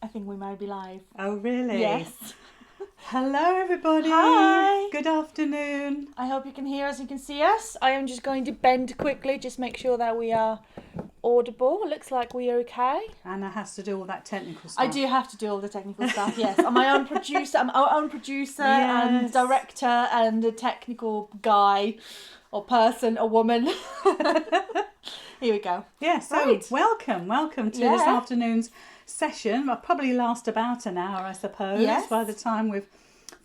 think we might be live. Oh, really? Yes. Hello, everybody. Hi. Good afternoon. I hope you can hear us and can see us. I am just going to bend quickly, just make sure that we are audible. It looks like we are okay. Anna has to do all that technical stuff. I do have to do all the technical stuff, yes. I'm my own producer. I'm our own producer and Yes. director and a technical guy or person or woman. Here we go. Yeah, so Right. welcome to this afternoon's session. It'll probably last about an hour, I suppose, Yes. by the time we've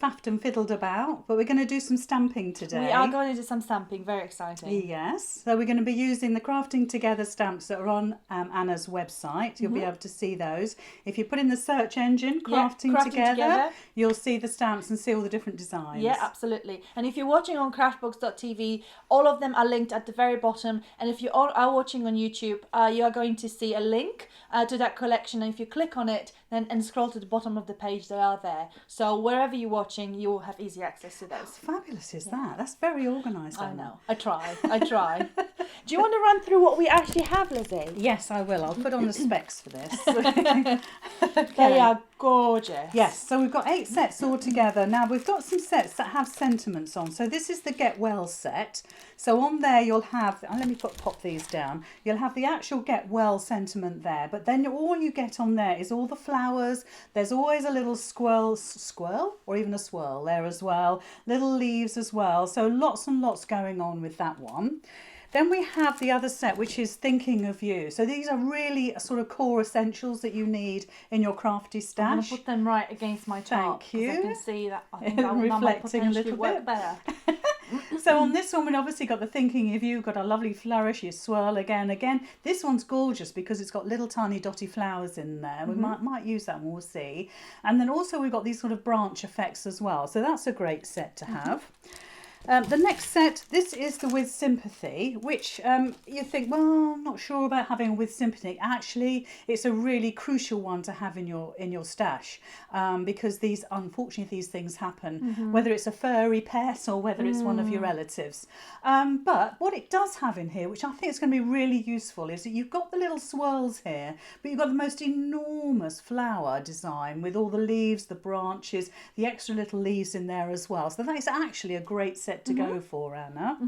faffed and fiddled about. But we're going to do some stamping today. We are going to do some stamping. Very exciting. Yes, so we're going to be using the Crafting Together stamps that are on Anna's website. You'll be able to see those. If you put in the search engine, Crafting Together, you'll see the stamps and see all the different designs. Yeah, absolutely. And if you're watching on craftbooks.tv, all of them are linked at the very bottom. And if you are watching on YouTube, you are going to see a link to that collection. And if you click on it and scroll to the bottom of the page, they are there. So wherever you're watching, you will have easy access to those. How fabulous is that? That's very organised. I know. I try. Do you want to run through what we actually have, Lizzie? Yes, I will. I'll put on the specs for this. They are gorgeous. Yes, so we've got 8 sets all together. Now we've got some sets that have sentiments on. So this is the Get Well set. So on there you'll have, let me pop these down. You'll have the actual Get Well sentiment there, but then all you get on there is all the flowers. There's always a little squirrel or even a swirl there as well. Little leaves as well. So lots and lots going on with that one. Then we have the other set, which is Thinking of You. So these are really sort of core essentials that you need in your crafty stash. I'm going to put them right against my top. Thank you. I can see that. I think that might Reflecting a little work bit. better. So on this one, we've obviously got the Thinking of You, got a lovely flourish, your swirl again. This one's gorgeous because it's got little tiny dotty flowers in there. We might use that one, we'll see. And then also we've got these sort of branch effects as well. So that's a great set to have. The next set, this is the With Sympathy, which you think, well, I'm not sure about having With Sympathy. Actually, it's a really crucial one to have in your stash because unfortunately these things happen, whether it's a furry pet or whether it's one of your relatives. But what it does have in here, which I think is going to be really useful, is that you've got the little swirls here, but you've got the most enormous flower design with all the leaves, the branches, the extra little leaves in there as well. So that is actually a great set to go for, Anna.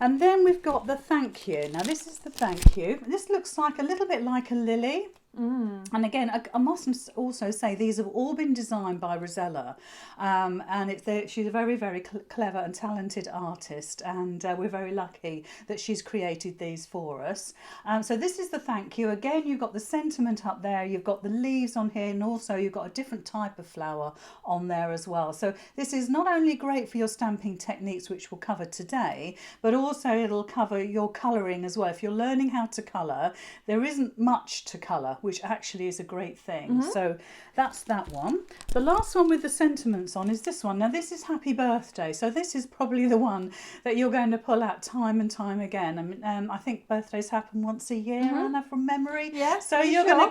And then we've got the Thank You. Now this is the Thank You. This looks like a little bit like a lily. And again, I must also say these have all been designed by Rosella, and she's a very, very clever and talented artist, and we're very lucky that she's created these for us. So this is the Thank You. Again, you've got the sentiment up there, you've got the leaves on here, and also you've got a different type of flower on there as well. So this is not only great for your stamping techniques, which we'll cover today, but also it'll cover your colouring as well. If you're learning how to colour, there isn't much to colour, which actually is a great thing. So that's that one. The last one with the sentiments on is this one. Now this is Happy Birthday. So this is probably the one that you're going to pull out time and time again. I mean, I think birthdays happen once a year, Anna, from memory. Yeah. So you're gonna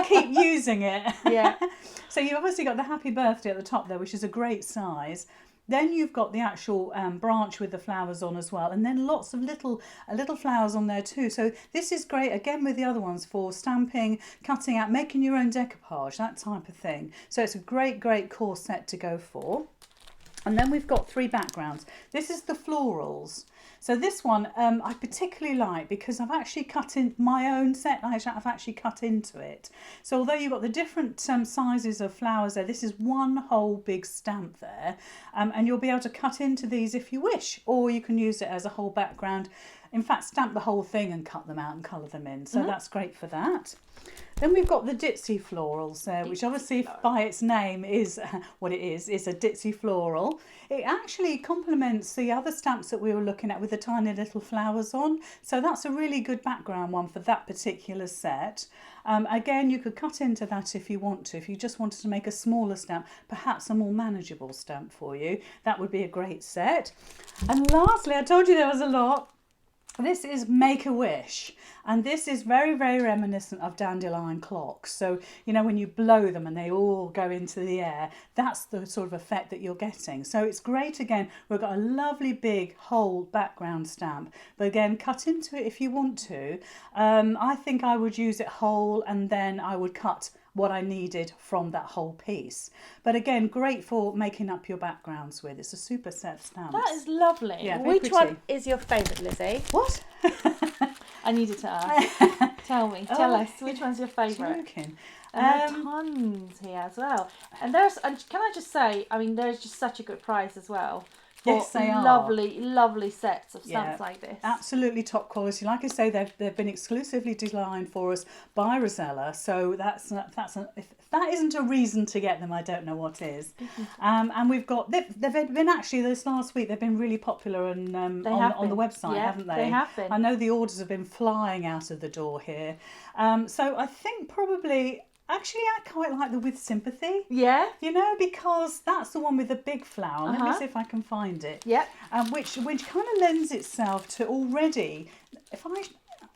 keep using it. Yeah. So you've obviously got the Happy Birthday at the top there, which is a great size. Then you've got the actual branch with the flowers on as well, and then lots of little flowers on there too. So this is great again with the other ones for stamping, cutting out, making your own decoupage, that type of thing. So it's a great core set to go for. And then we've got 3 backgrounds. This is the florals. So this one I particularly like because I've actually cut in my own set. I've actually cut into it. So although you've got the different sizes of flowers there, this is one whole big stamp there. And you'll be able to cut into these if you wish, or you can use it as a whole background. In fact, stamp the whole thing and cut them out and colour them in. So that's great for that. Then we've got the ditzy florals there, which obviously by its name is what it is a ditzy floral. It actually complements the other stamps that we were looking at with the tiny little flowers on. So that's a really good background one for that particular set. Again, you could cut into that if you want to. If you just wanted to make a smaller stamp, perhaps a more manageable stamp for you, that would be a great set. And lastly, I told you there was a lot. This is Make-A-Wish, and this is very, very reminiscent of dandelion clocks. So, you know, when you blow them and they all go into the air, that's the sort of effect that you're getting. So it's great. Again, we've got a lovely big whole background stamp, but again, cut into it if you want to. I think I would use it whole, and then I would cut what I needed from that whole piece. But again, great for making up your backgrounds with. It's a super set of stamps. That is lovely. Yeah, very Which pretty. one is your favourite, Lizzie? What? I needed to ask. Tell us, which one's your favourite? Joking. And there are tons here as well. And can I just say, I mean, there's just such a good price as well. Yes, they are. Lovely sets of stamps like this. Absolutely top quality. Like I say, they've been exclusively designed for us by Rosella. So if that isn't a reason to get them, I don't know what is. And we've got they've been actually this last week. They've been really popular and on the website, haven't they? They have been. I know the orders have been flying out of the door here. So I think probably. Actually, I quite like the With Sympathy. Yeah. You know, because that's the one with the big flower. Let me see if I can find it. Yep. Which kind of lends itself to already,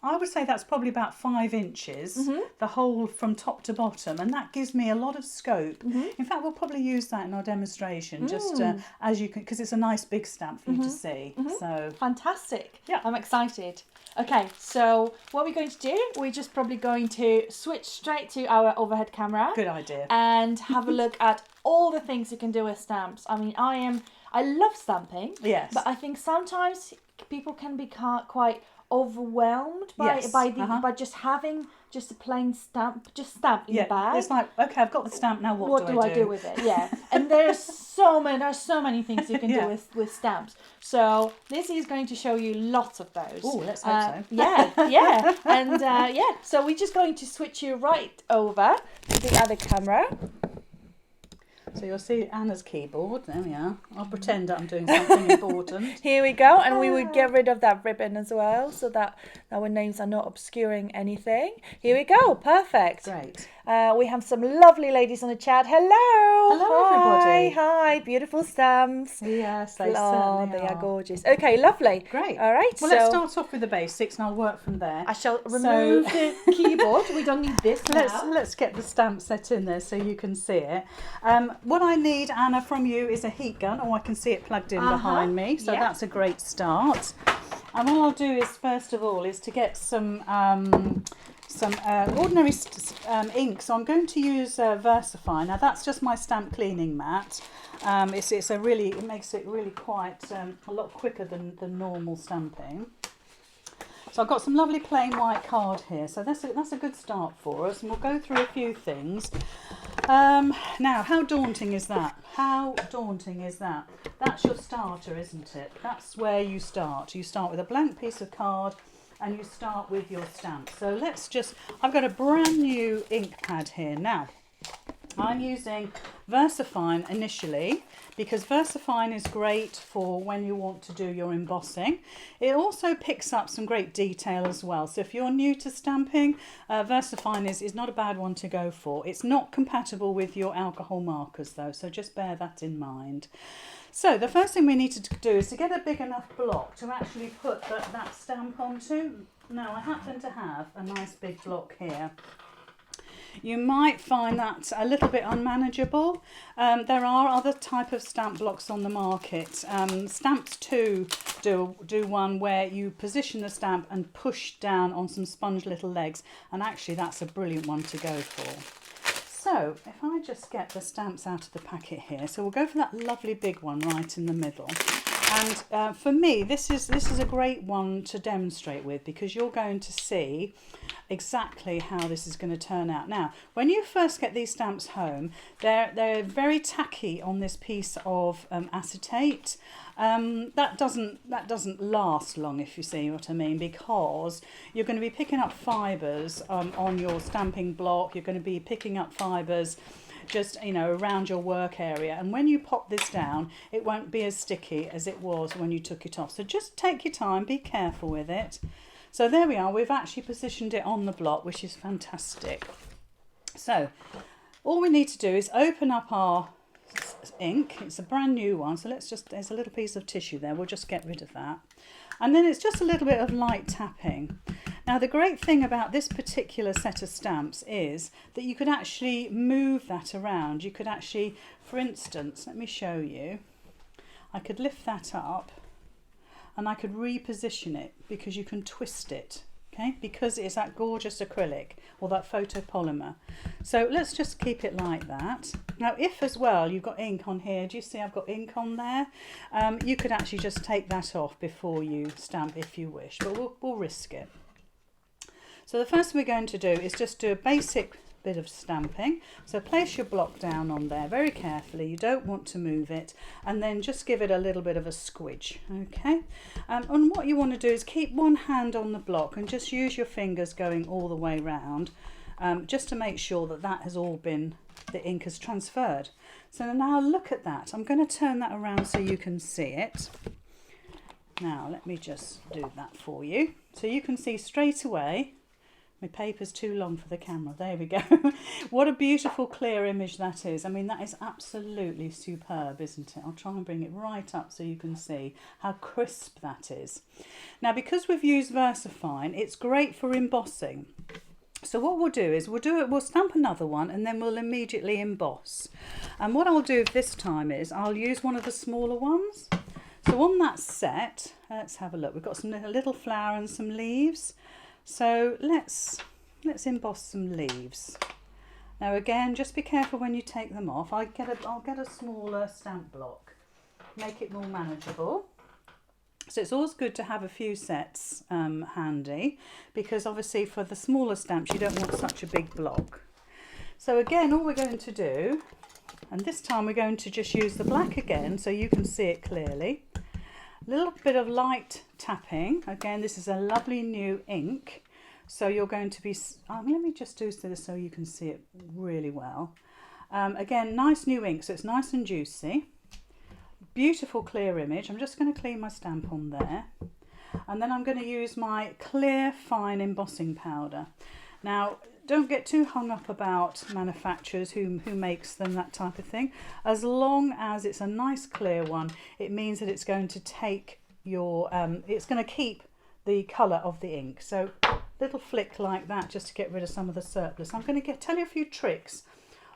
I would say that's probably about 5 inches, the whole from top to bottom, and that gives me a lot of scope. In fact, we'll probably use that in our demonstration, just as you can, because it's a nice big stamp for you to see. So fantastic. Yeah. I'm excited. Okay, so what we're going to do, we're just probably going to switch straight to our overhead camera. Good idea. And have a look at all the things you can do with stamps. I mean, I love stamping. Yes. But I think sometimes people can be quite overwhelmed by just having just a plain stamp, in the bag. It's like, okay, I've got the stamp now. What do I do with it? Yeah, and there's so many things you can do with stamps. So Lizzy is going to show you lots of those. Oh, let's hope so. Yeah, and so we're just going to switch you right over to the other camera. So you'll see Anna's keyboard. There we are. I'll pretend I'm doing something important. Here we go. And we would get rid of that ribbon as well so that our names are not obscuring anything. Here we go. Perfect. Great. We have some lovely ladies on the chat. Hello. Hello, everybody. Hi. Beautiful stamps. Yes, they certainly they are gorgeous. Okay, lovely. Great. All right. Well, let's start off with the basics and I'll work from there. I shall remove the keyboard. We don't need this now. Let's get the stamp set in there so you can see it. What I need, Anna, from you is a heat gun. Oh, I can see it plugged in behind me. So that's a great start. And what I'll do is, first of all, is to get some ordinary ink. So I'm going to use VersaFine. Now that's just my stamp cleaning mat. It makes it really quite a lot quicker than normal stamping. So I've got some lovely plain white card here. So that's a good start for us, and we'll go through a few things. Now, how daunting is that? That's your starter, isn't it? That's where you start. You start with a blank piece of card and you start with your stamp. So I've got a brand new ink pad here. Now, I'm using VersaFine initially because VersaFine is great for when you want to do your embossing. It also picks up some great detail as well. So if you're new to stamping, VersaFine is not a bad one to go for. It's not compatible with your alcohol markers though, so just bear that in mind. So the first thing we need to do is to get a big enough block to actually put that stamp onto. Now I happen to have a nice big block here. You might find that a little bit unmanageable. There are other type of stamp blocks on the market. Stamps 2 do one where you position the stamp and push down on some sponge little legs, and actually that's a brilliant one to go for. So if I just get the stamps out of the packet here, so we'll go for that lovely big one right in the middle. And for me, this is a great one to demonstrate with because you're going to see exactly how this is going to turn out. Now, when you first get these stamps home, they're very tacky on this piece of acetate. That doesn't last long, if you see what I mean, because you're going to be picking up fibres on your stamping block. You're going to be picking up fibres just around your work area, and when you pop this down it won't be as sticky as it was when you took it off. So just take your time, be careful with it. So there we are, we've actually positioned it on the block, which is fantastic. So all we need to do is open up our ink. It's a brand new one, so there's a little piece of tissue there, we'll just get rid of that, and then it's just a little bit of light tapping. Now the great thing about this particular set of stamps is that you could actually move that around. You could actually, for instance, let me show you, I could lift that up and I could reposition it because you can twist it. okay, because it's that gorgeous acrylic or that photopolymer. So let's just keep it like that. Now, if as well you've got ink on here, do you see I've got ink on there? You could actually just take that off before you stamp if you wish, but we'll risk it. So the first thing we're going to do is just do a basic bit of stamping. So place your block down on there very carefully, you don't want to move it, and then just give it a little bit of a squidge, okay? And what you want to do is keep one hand on the block and just use your fingers going all the way round, just to make sure that that has all been, the ink has transferred. So now look at that. I'm going to turn that around so you can see it. Now let me just do that for you so you can see straight away. My paper's too long for the camera. There we go. What a beautiful clear image that is. I mean, that is absolutely superb, isn't it? I'll try and bring it right up so you can see how crisp that is. Now, because we've used VersaFine, it's great for embossing. So what we'll do is we'll stamp another one and then we'll immediately emboss. And what I'll do this time is I'll use one of the smaller ones. So on that set, let's have a look. We've got a little flower and some leaves. So let's emboss some leaves. Now again, just be careful when you take them off. I'll get a smaller stamp block, make it more manageable. So it's always good to have a few sets handy, because obviously for the smaller stamps you don't want such a big block. So again, all we're going to do, and this time we're going to just use the black again so you can see it clearly. A little bit of light tapping. Again, this is a lovely new ink, so you're going to be, let me just do this so you can see it really well. Again, nice new ink, so it's nice and juicy. Beautiful clear image. I'm just going to clean my stamp on there, and then I'm going to use my clear fine embossing powder. Now, don't get too hung up about manufacturers who makes them, that type of thing. As long as it's a nice clear one, it means that it's going to take your, it's going to keep the colour of the ink. So little flick like that just to get rid of some of the surplus. I'm going to tell you a few tricks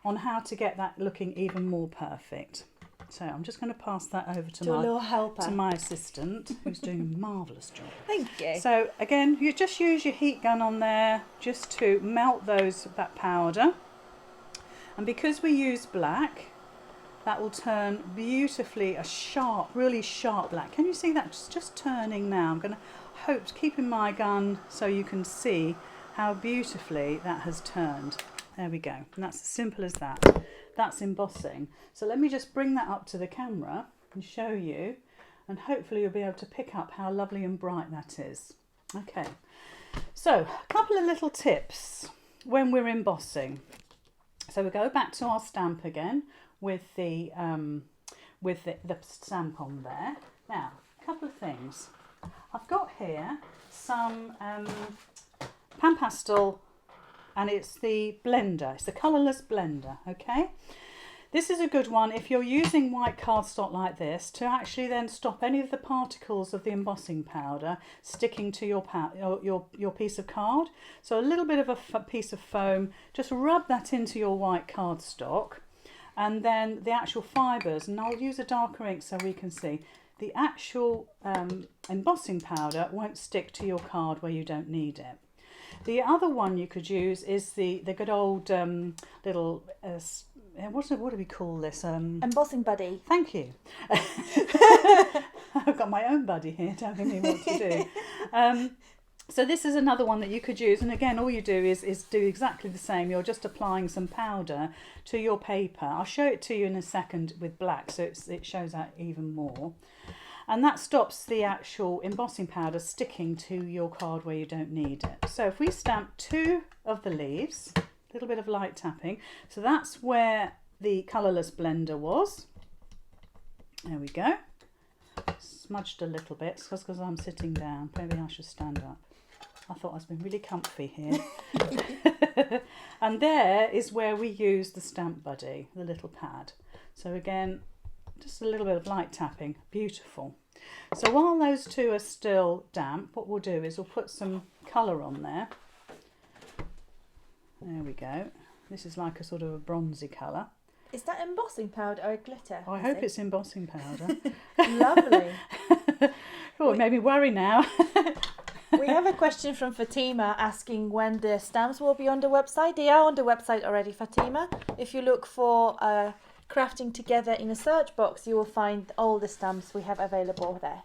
on how to get that looking even more perfect. So I'm just going to pass that over to my assistant, who's doing a marvellous job. Thank you. So again, you just use your heat gun on there just to melt that powder. And because we use black, that will turn beautifully a sharp, really sharp black. Can you see that? It's just turning now. I'm going to keep in my gun so you can see how beautifully that has turned. There we go. And that's as simple as that. That's embossing. So let me just bring that up to the camera and show you, and hopefully you'll be able to pick up how lovely and bright that is. Okay, so a couple of little tips when we're embossing. So we go back to our stamp again with the stamp on there. Now, a couple of things. I've got here some pan pastel, and it's the blender, it's the colourless blender, okay? This is a good one if you're using white cardstock like this to actually then stop any of the particles of the embossing powder sticking to your piece of card. So a little bit of a piece of foam, just rub that into your white cardstock, and then the actual fibres, and I'll use a darker ink so we can see, the actual embossing powder won't stick to your card where you don't need it. The other one you could use is the good old little, what do we call this? Embossing buddy. Thank you. I've got my own buddy here telling me what to do. So this is another one that you could use, and again all you do is do exactly the same. You're just applying some powder to your paper. I'll show it to you in a second with black so it shows out even more. And that stops the actual embossing powder sticking to your card where you don't need it. So if we stamp 2 of the leaves, a little bit of light tapping. So that's where the colourless blender was. There we go. Smudged a little bit because I'm sitting down. Maybe I should stand up. I thought I was being really comfy here. And there is where we use the stamp buddy, the little pad. So again, just a little bit of light tapping. Beautiful. So while those 2 are still damp, what we'll do is we'll put some colour on there. There we go. This is like a sort of a bronzy colour. Is that embossing powder or glitter? Oh, I hope it's embossing powder. Lovely. Oh, it made me worry now. We have a question from Fatima asking when the stamps will be on the website. They are on the website already, Fatima. If you look for crafting together in a search box, you will find all the stamps we have available there.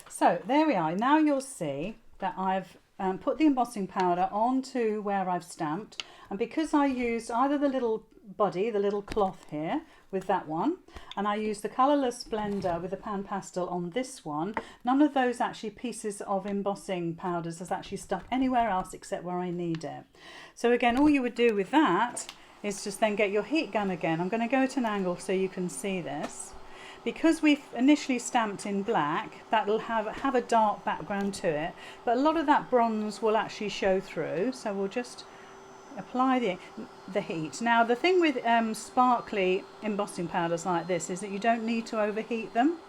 So there we are. Now you'll see that I've put the embossing powder onto where I've stamped, and because I used either the little body, the little cloth here with that one, and I used the colourless blender with the pan pastel on this one, none of those actually pieces of embossing powders has actually stuck anywhere else except where I need it. So again, all you would do with that is just then get your heat gun again. I'm going to go at an angle so you can see this. Because we've initially stamped in black, that'll have a dark background to it, but a lot of that bronze will actually show through, so we'll just apply the heat. Now the thing with sparkly embossing powders like this is that you don't need to overheat them.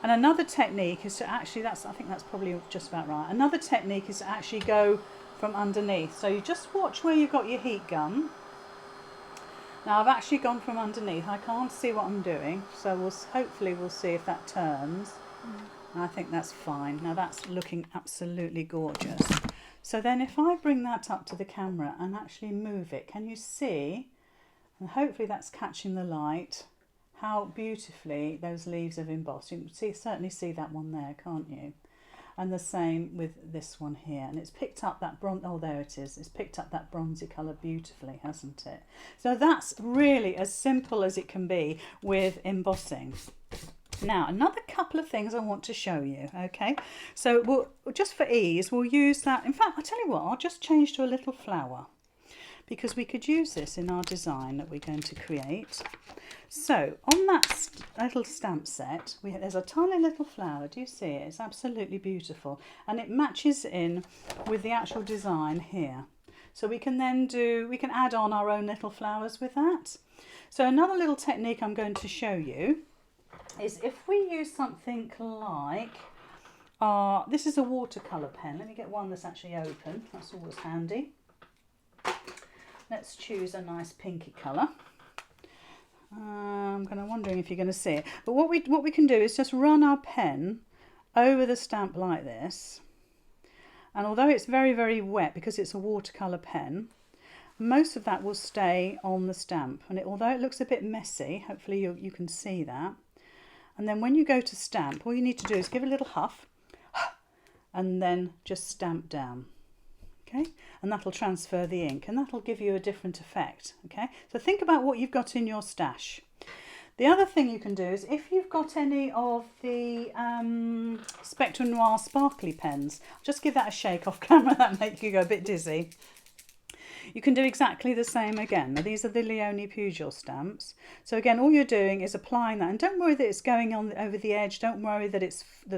And another technique is to actually, I think that's probably just about right. Another technique is to actually go from underneath. So you just watch where you've got your heat gun. Now I've actually gone from underneath. I can't see what I'm doing, so hopefully we'll see if that turns. I think that's fine. Now that's looking absolutely gorgeous. So then if I bring that up to the camera and actually move it, can you see, and hopefully that's catching the light, how beautifully those leaves have embossed. You can certainly see that one there, can't you? And the same with this one here, and it's picked up that oh there it is, it's picked up that bronzy colour beautifully, hasn't it? So that's really as simple as it can be with embossing. Now another couple of things I want to show you, okay? So we'll just for ease we'll use that. In fact, I'll tell you what, I'll just change to a little flower, because we could use this in our design that we're going to create. So on that little stamp set, there's a tiny little flower. Do you see it? It's absolutely beautiful, and it matches in with the actual design here. So we can then add on our own little flowers with that. So another little technique I'm going to show you is if we use something like, this is a watercolour pen. Let me get one that's actually open. That's always handy. Let's choose a nice pinky colour. I'm kind of wondering if you're going to see it. But what we can do is just run our pen over the stamp like this. And although it's very, very wet because it's a watercolour pen, most of that will stay on the stamp. And although it looks a bit messy, hopefully you can see that. And then when you go to stamp, all you need to do is give a little huff and then just stamp down. Okay, and that'll transfer the ink, and that'll give you a different effect. Okay, so think about what you've got in your stash. The other thing you can do is if you've got any of the Spectre Noir sparkly pens, just give that a shake off camera, that make you go a bit dizzy. You can do exactly the same again. Now these are the Leone Pugil stamps. So again, all you're doing is applying that, and don't worry that it's going on over the edge. Don't worry that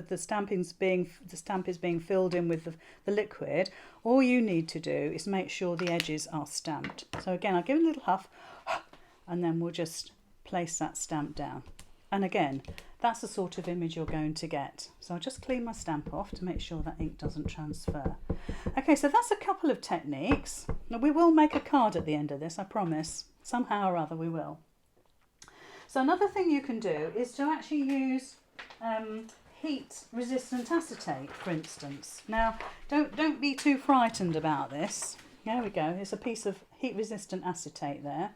the stamp is being filled in with the liquid. All you need to do is make sure the edges are stamped. So again, I'll give it a little huff, and then we'll just place that stamp down. And again, that's the sort of image you're going to get. So I'll just clean my stamp off to make sure that ink doesn't transfer. Okay, so that's a couple of techniques. Now we will make a card at the end of this, I promise. Somehow or other we will. So another thing you can do is to actually use heat resistant acetate, for instance. Now don't be too frightened about this. There we go, it's a piece of heat resistant acetate there.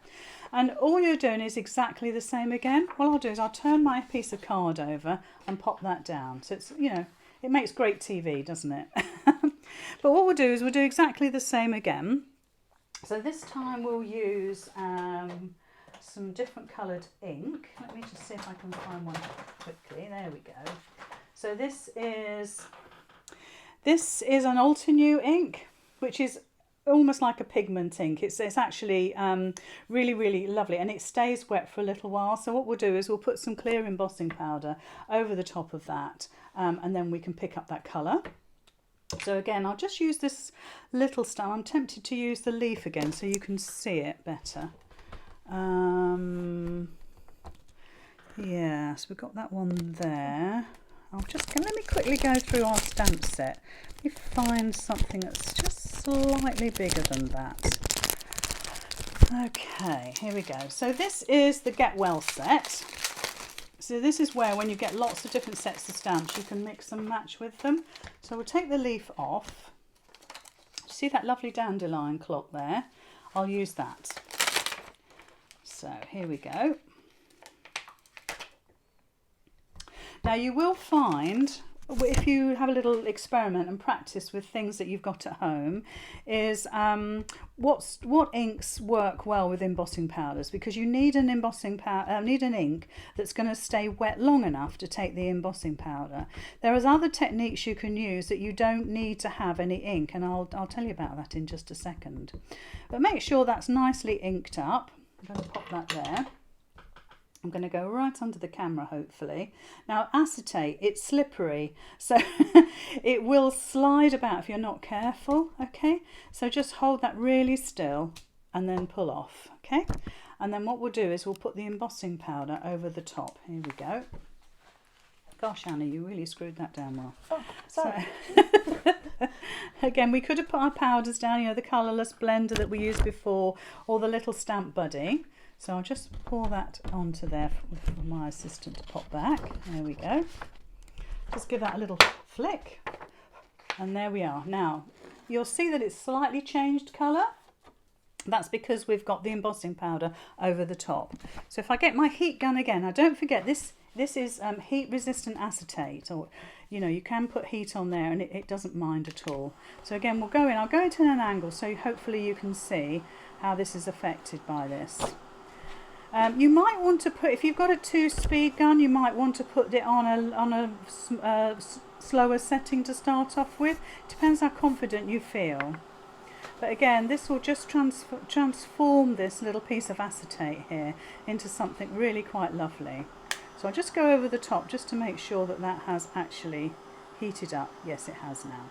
And all you're doing is exactly the same again. What I'll do is I'll turn my piece of card over and pop that down. So it's, it makes great TV, doesn't it? But what we'll do is we'll do exactly the same again. So this time we'll use some different coloured ink. Let me just see if I can find one quickly. There we go. So this is an Altenew ink, which is almost like a pigment ink. It's actually really, really lovely, and it stays wet for a little while. So what we'll do is we'll put some clear embossing powder over the top of that, and then we can pick up that colour. So again, I'll just use this little stamp. I'm tempted to use the leaf again so you can see it better. Yeah, so we've got that one there. Let me quickly go through our stamp set. Let me find something that's just slightly bigger than that. Okay, here we go. So this is the Get Well set. So this is where, when you get lots of different sets of stamps, you can mix and match with them. So we'll take the leaf off. See that lovely dandelion clock there? I'll use that. So here we go. Now you will find, if you have a little experiment and practice with things that you've got at home, is what inks work well with embossing powders, because you need an embossing need an ink that's going to stay wet long enough to take the embossing powder. There is other techniques you can use that you don't need to have any ink, and I'll tell you about that in just a second. But make sure that's nicely inked up. I'm going to pop that there. I'm going to go right under the camera, hopefully. Now, acetate, it's slippery, so it will slide about if you're not careful, okay? So just hold that really still and then pull off, okay? And then what we'll do is we'll put the embossing powder over the top. Here we go. Gosh, Anna, you really screwed that down well. Oh, sorry. So, again, we could have put our powders down, you know, the colourless blender that we used before, or the little stamp buddy. So I'll just pour that onto there for my assistant to pop back. There we go. Just give that a little flick. And there we are. Now, you'll see that it's slightly changed colour. That's because we've got the embossing powder over the top. So if I get my heat gun again, now don't forget this is heat resistant acetate, or you know, you can put heat on there and it doesn't mind at all. So again, we'll go in, I'll go into an angle so hopefully you can see how this is affected by this. You might want to put, if you've got a 2-speed gun, you might want to put it on a slower setting to start off with. Depends how confident you feel. But again, this will just transform this little piece of acetate here into something really quite lovely. So I'll just go over the top just to make sure that that has actually heated up. Yes, it has now.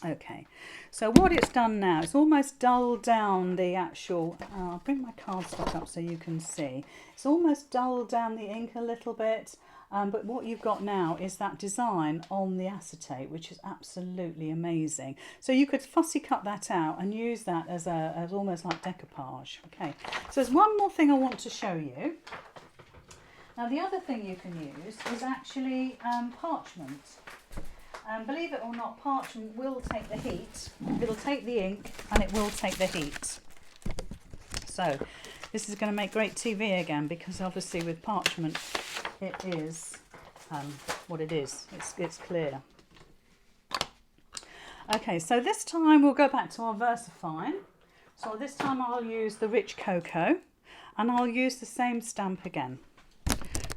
Okay, so what it's done now, it's almost dulled down the actual, I'll bring my cardstock up so you can see. It's almost dulled down the ink a little bit, but what you've got now is that design on the acetate, which is absolutely amazing. So you could fussy cut that out and use that as almost like decoupage. Okay, so there's one more thing I want to show you. Now the other thing you can use is actually parchment. Believe it or not, parchment will take the heat. It'll take the ink and it will take the heat. So this is going to make great TV again, because obviously with parchment it is what it is. It's clear. Okay, so this time we'll go back to our VersaFine. So this time I'll use the Rich Cocoa and I'll use the same stamp again.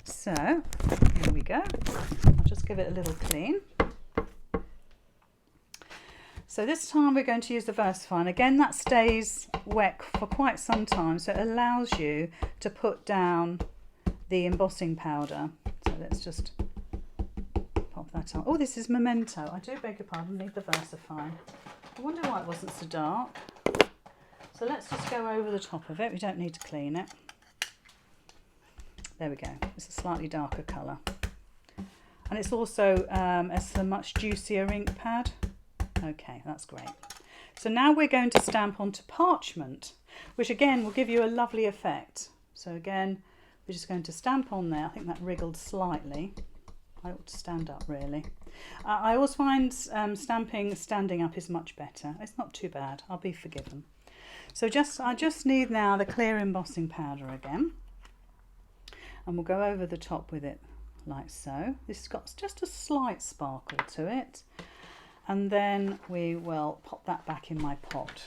So here we go. I'll just give it a little clean. So this time we're going to use the VersaFine. Again, that stays wet for quite some time, so it allows you to put down the embossing powder. So let's just pop that on. Oh, this is Memento. I do beg your pardon, need the VersaFine. I wonder why it wasn't so dark. So let's just go over the top of it. We don't need to clean it. There we go. It's a slightly darker colour. And it's also a much juicier ink pad. Okay, that's great. So now we're going to stamp onto parchment, which again will give you a lovely effect. So again, we're just going to stamp on there. I think that wriggled slightly. I ought to stand up really. I always find stamping standing up is much better. It's not too bad. I'll be forgiven. So I just need now the clear embossing powder again. And we'll go over the top with it like so. This has got just a slight sparkle to it. And then we will pop that back in my pot.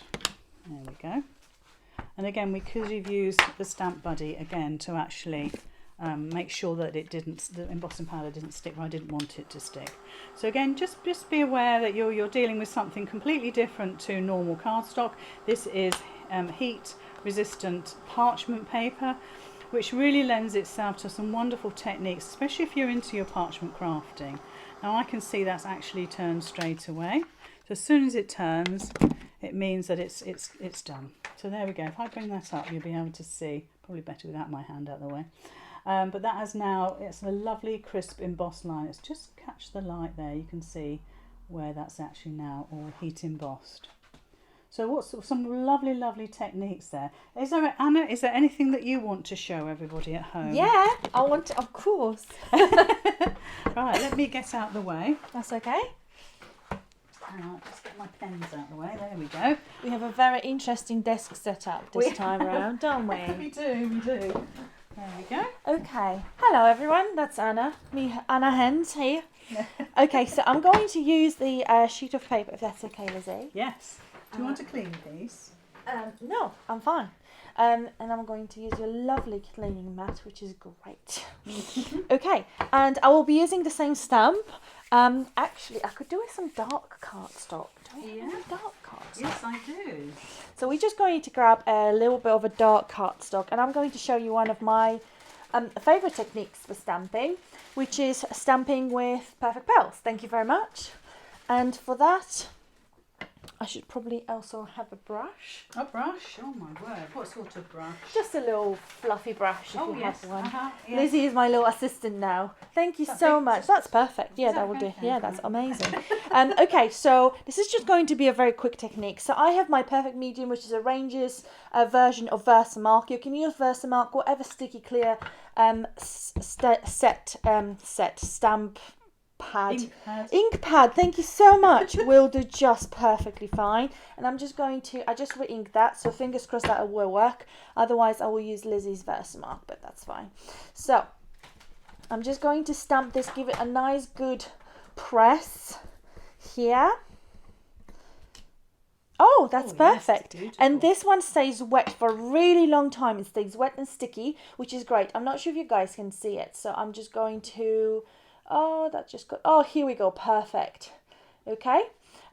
There we go. And again, we could have used the stamp buddy again to actually make sure that the embossing powder didn't stick where I didn't want it to stick. So again, just be aware that you're dealing with something completely different to normal cardstock. This is heat resistant parchment paper, which really lends itself to some wonderful techniques, especially if you're into your parchment crafting. Now I can see that's actually turned straight away. So as soon as it turns, it means that it's done. So there we go. If I bring that up, you'll be able to see, probably better without my hand out of the way. But that has now, it's a lovely crisp embossed line. It's just catch the light there. You can see where that's actually now all heat embossed. So what's some lovely, lovely techniques there. Is there, Anna, is there anything that you want to show everybody at home? Yeah, I want to, of course. Right, let me get out the way. That's okay. I'll just get my pens out the way. There we go. We have a very interesting desk setup this time around, don't we? We do. There we go. Okay. Hello, everyone. That's Anna. Me, Anna Hens here. Okay, so I'm going to use the sheet of paper, if that's okay, Lizzie. Yes. Do you want a clean piece? No, I'm fine. And I'm going to use your lovely cleaning mat, which is great. Okay, and I will be using the same stamp. Actually, I could do with some dark cardstock. Do we have any dark cardstock? Yes, I do. So we're just going to grab a little bit of a dark cardstock, and I'm going to show you one of my favourite techniques for stamping, which is stamping with perfect pearls. Thank you very much. And for that, I should probably also have a brush. A brush? Oh my word. What sort of brush? Just a little fluffy brush if you yes. have one. Yes. Lizzie is my little assistant now. Thank you so much. That's perfect. Yeah, that will do. Yeah, that's amazing. Okay, so this is just going to be a very quick technique. So I have my perfect medium, which is a Ranger's version of Versamark. You can use Versamark, whatever sticky clear stamp pad. Ink pad, thank you so much. Will do just perfectly fine. And I'm just going to, I just re-ink that, so fingers crossed that it will work. Otherwise I will use Lizzie's Versamark, but that's fine. So I'm just going to stamp this, give it a nice good press here. Oh, that's perfect. Yes, and this one stays wet for a really long time. It stays wet and sticky, which is great. I'm not sure if you guys can see it, so I'm just going to, oh, that just got, oh, here we go, perfect. Okay,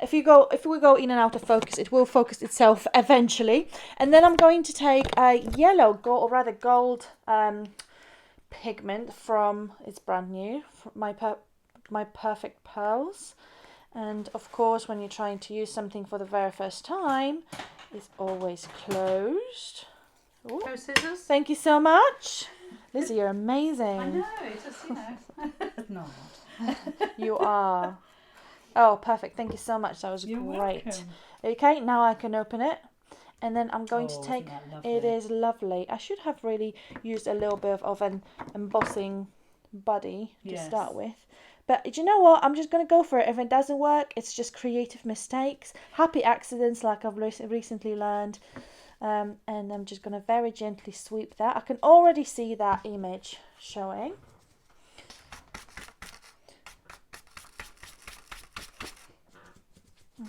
if we go in and out of focus, it will focus itself eventually. And then I'm going to take a yellow, or rather gold pigment from, it's brand new, from my Perfect Pearls. And of course, when you're trying to use something for the very first time, it's always closed. Ooh. Go scissors. Thank you so much. Lizzie, you're amazing. I know, it's just, you know. Not. You are. Oh, perfect. Thank you so much. That was You're great. welcome. Okay, now I can open it. And then I'm going to take, isn't that lovely? it is lovely. I should have really used a little bit of an embossing buddy to start with. But do you know what? I'm just going to go for it. If it doesn't work, it's just creative mistakes, happy accidents like I've recently learned. And I'm just going to very gently sweep that. I can already see that image showing.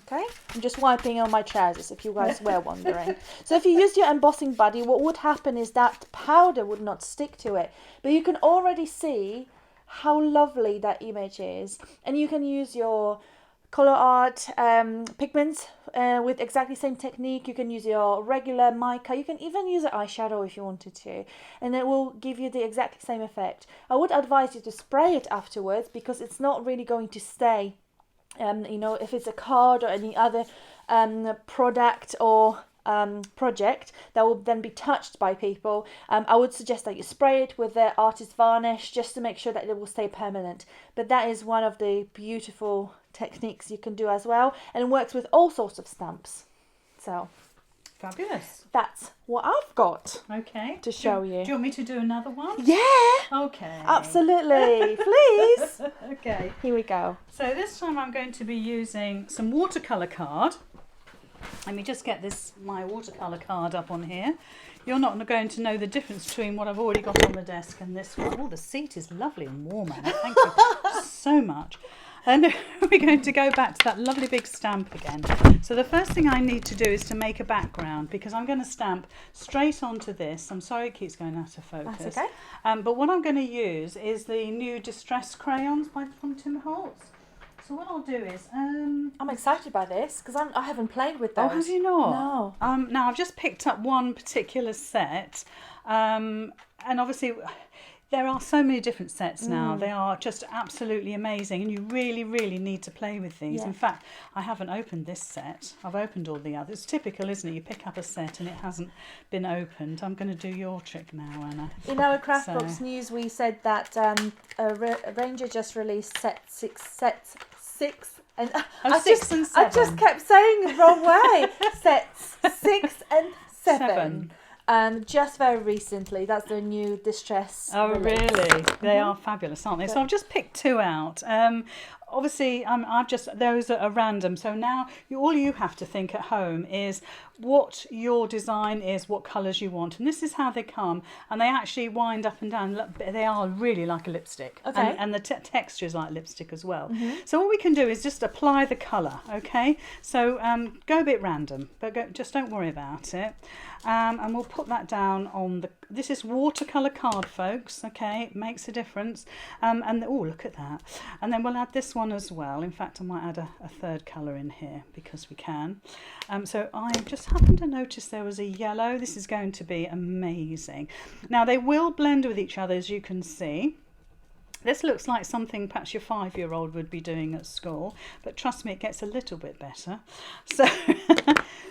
Okay, I'm just wiping on my trousers if you guys were wondering. So if you used your embossing buddy, what would happen is that powder would not stick to it. But you can already see how lovely that image is. And you can use your color art pigments with exactly the same technique. You can use your regular mica. You can even use an eyeshadow if you wanted to. And it will give you the exact same effect. I would advise you to spray it afterwards because it's not really going to stay. You know, if it's a card or any other product or project that will then be touched by people, I would suggest that you spray it with the artist varnish just to make sure that it will stay permanent. But that is one of the beautiful techniques you can do as well, and it works with all sorts of stamps. So fabulous. That's what I've got to show you. Do you want me to do another one? Yeah. Okay. Absolutely. Please. Okay. Here we go. So this time I'm going to be using some watercolour card. Let me just get my watercolour card up on here. You're not going to know the difference between what I've already got on the desk and this one. Oh, the seat is lovely and warm, Anna. Thank you so much. And we're going to go back to that lovely big stamp again. So the first thing I need to do is to make a background because I'm going to stamp straight onto this. I'm sorry it keeps going out of focus. That's okay. But what I'm going to use is the new Distress crayons from Tim Holtz. So what I'll do is... I'm excited by this because I haven't played with those. Oh, have you not? No. Now, I've just picked up one particular set. And obviously... There are so many different sets now. They are just absolutely amazing, and you really, really need to play with these. Yeah. In fact, I haven't opened this set. I've opened all the others. It's typical, isn't it? You pick up a set and it hasn't been opened. I'm going to do your trick now, Anna. In our Craftbox news, we said that Ranger just released set 6 And Oh, 6 and 7. I just kept saying the wrong way. Sets 6 and 7. And just very recently, that's the new Distress. Oh, release. really? They are fabulous, aren't they? So I've just picked 2 out. Obviously, those are random. So now all you have to think at home is what your design is, what colours you want. And this is how they come. And they actually wind up and down. Look, they are really like a lipstick. Okay. And the texture is like lipstick as well. So what we can do is just apply the colour, okay? So go a bit random, but just don't worry about it. And we'll put that down on this is watercolour card, folks, okay? It makes a difference. And oh, look at that. And then we'll add this one as well. In fact, I might add a third colour in here because we can. So I just happened to notice there was a yellow. This is going to be amazing. Now, they will blend with each other, as you can see. This looks like something perhaps your 5-year-old would be doing at school, but trust me, it gets a little bit better. So,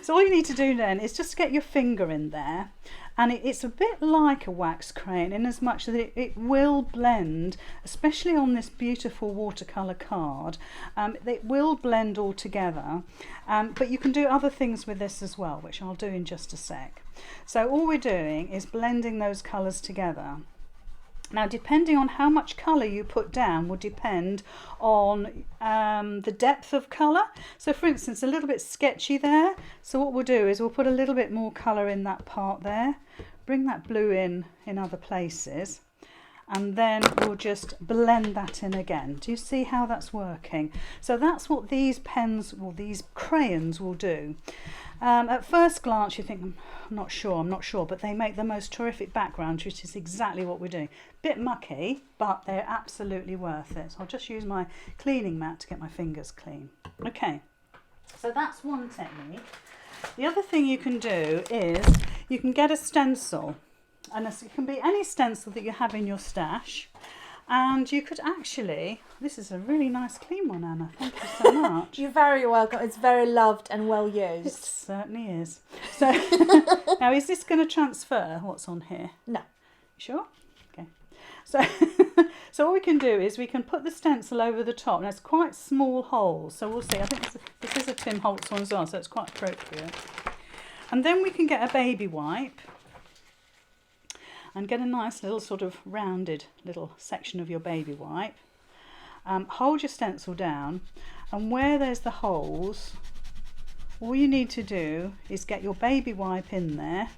so all you need to do then is just get your finger in there, and it's a bit like a wax crayon in as much that it will blend, especially on this beautiful watercolour card. It will blend all together, but you can do other things with this as well, which I'll do in just a sec. So all we're doing is blending those colours together. Now, depending on how much colour you put down will depend on the depth of colour. So, for instance, a little bit sketchy there. So what we'll do is we'll put a little bit more colour in that part there. Bring that blue in other places. And then we'll just blend that in again. Do you see how that's working? So that's what these pens, or these crayons will do. At first glance you think, I'm not sure, but they make the most terrific background, which is exactly what we're doing. Bit mucky, but they're absolutely worth it. So I'll just use my cleaning mat to get my fingers clean. Okay, so that's one technique. The other thing you can do is you can get a stencil, and it can be any stencil that you have in your stash. And you could actually, this is a really nice clean one, Anna. Thank you so much. You're very welcome. It's very loved and well used. It certainly is. So now, is this going to transfer what's on here? No. Sure? Okay. So what we can do is we can put the stencil over the top. Now, it's quite small holes, so we'll see. I think this is a Tim Holtz one as well, so it's quite appropriate. And then we can get a baby wipe and get a nice little sort of rounded little section of your baby wipe. Hold your stencil down, and where there's the holes, all you need to do is get your baby wipe in there.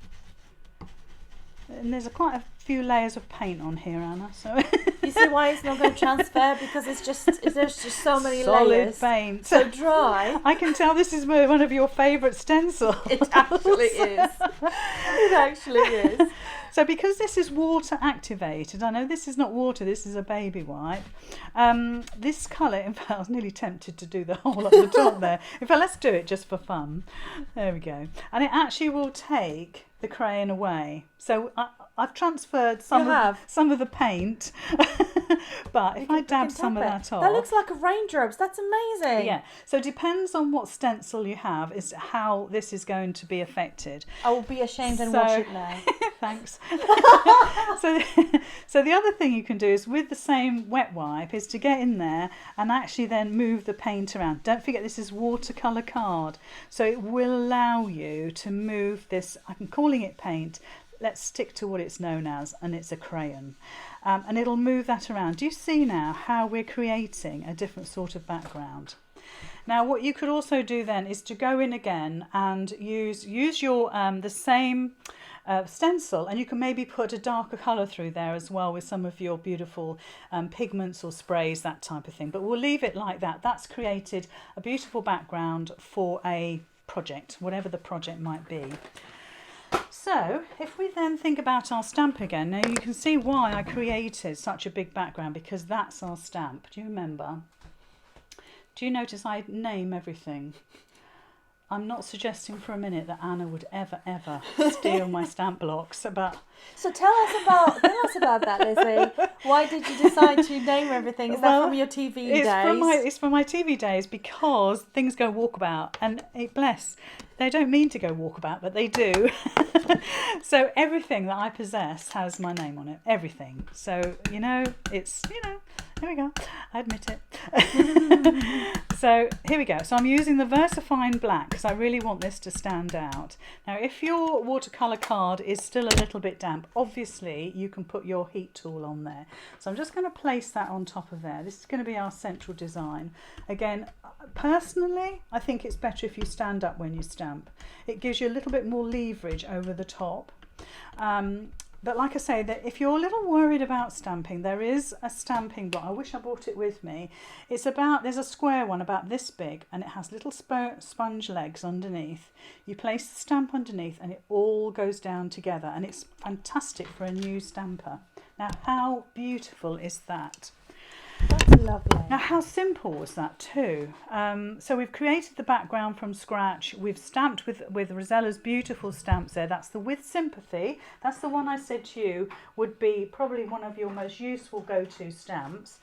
And there's quite a few layers of paint on here, Anna. So you see why it's not going to transfer? Because there's just so many solid layers. Paint. So dry. I can tell this is one of your favourite stencils. It actually is. It actually is. So because this is water activated, I know this is not water, this is a baby wipe. This colour, in fact, I was nearly tempted to do the whole up the top there. In fact, let's do it just for fun. There we go. And it actually will take the crayon away. So I've transferred some of the paint, but if I dab some of that off. That looks like a raindrops. That's amazing. Yeah. So it depends on what stencil you have is how this is going to be affected. I will be ashamed and wash it now. Thanks. So the other thing you can do is with the same wet wipe is to get in there and actually then move the paint around. Don't forget this is watercolour card, so it will allow you to move this. I'm calling it paint. Let's stick to what it's known as, and it's a crayon. And it'll move that around. Do you see now how we're creating a different sort of background? Now what you could also do then is to go in again and use your the same stencil, and you can maybe put a darker colour through there as well with some of your beautiful pigments or sprays, that type of thing. But we'll leave it like that. That's created a beautiful background for a project, whatever the project might be. So if we then think about our stamp again, now you can see why I created such a big background, because that's our stamp. Do you remember? Do you notice I name everything? I'm not suggesting for a minute that Anna would ever steal my stamp blocks, but... So tell us about that, Lizzy. Why did you decide to name everything? Is that from your TV days? It's from my TV days, because things go walkabout, and they don't mean to go walkabout, but they do. So everything that I possess has my name on it, everything. So, Here we go. I admit it. So here we go. So I'm using the VersaFine black because I really want this to stand out. Now, if your watercolour card is still a little bit damp, obviously you can put your heat tool on there. So I'm just going to place that on top of there. This is going to be our central design. Again, personally, I think it's better if you stand up when you stamp. It gives you a little bit more leverage over the top. But like I say, that if you're a little worried about stamping, there is a stamping block. I wish I brought it with me. It's there's a square one about this big, and it has little sponge legs underneath. You place the stamp underneath and it all goes down together, and it's fantastic for a new stamper. Now, how beautiful is that? That's lovely. Now, how simple was that too? So we've created the background from scratch. We've stamped with Rosella's beautiful stamps there. That's the With Sympathy. That's the one I said to you would be probably one of your most useful go-to stamps.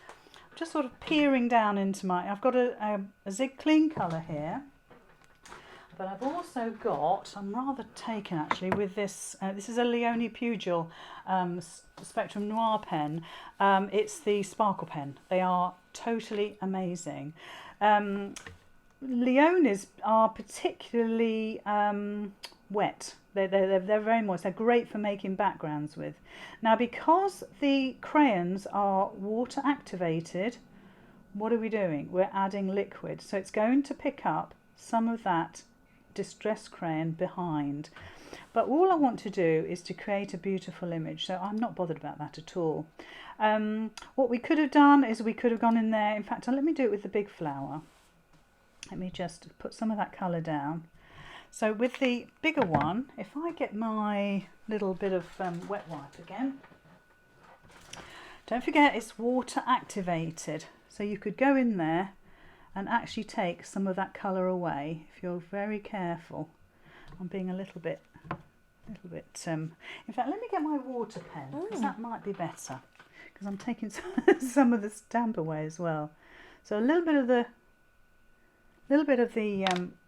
Just sort of peering down into I've got a Zig Clean colour here. But I've also got, I'm rather taken actually with this, this is a Leone Pugil Spectrum Noir pen. It's the sparkle pen. They are totally amazing. Leones are particularly wet. They're very moist. They're great for making backgrounds with. Now, because the crayons are water activated, what are we doing? We're adding liquid. So it's going to pick up some of that distress crayon behind, but all I want to do is to create a beautiful image, so I'm not bothered about that at all. What we could have done is we could have gone in there, in fact let me do it with the big flower. Let me just put some of that colour down. So with the bigger one, if I get my little bit of wet wipe again, don't forget it's water activated, so you could go in there and actually take some of that colour away if you're very careful. I'm being a little bit in fact, let me get my water pen, because that might be better, because I'm taking some of the stamp away as well. So a little bit of the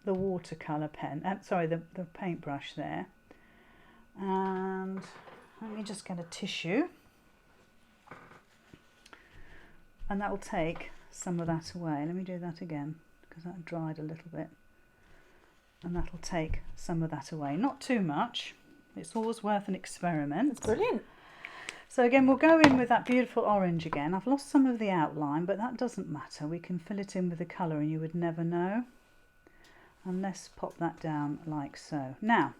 watercolour pen, sorry, the paintbrush there, and let me just get a tissue, and that will take some of that away. Let me do that again, because that dried a little bit, and that'll take some of that away. Not too much. It's always worth an experiment. It's brilliant. So again, we'll go in with that beautiful orange again. I've lost some of the outline, but that doesn't matter. We can fill it in with the colour and you would never know. And let's pop that down like so. Now,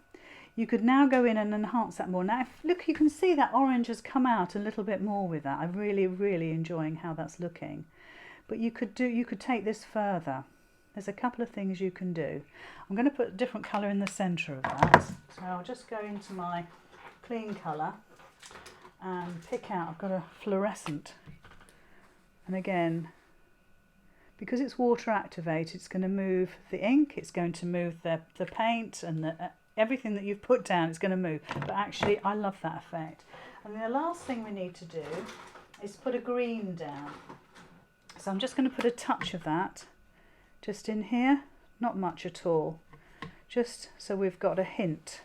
you could now go in and enhance that more. Now, look, you can see that orange has come out a little bit more with that. I'm really, really enjoying how that's looking. But you could take this further. There's a couple of things you can do. I'm going to put a different colour in the centre of that. So I'll just go into my clean colour and pick out, I've got a fluorescent. And again, because it's water activated, it's going to move the ink, it's going to move the paint, and everything that you've put down is going to move. But actually, I love that effect. And the last thing we need to do is put a green down. So I'm just going to put a touch of that just in here, not much at all, just so we've got a hint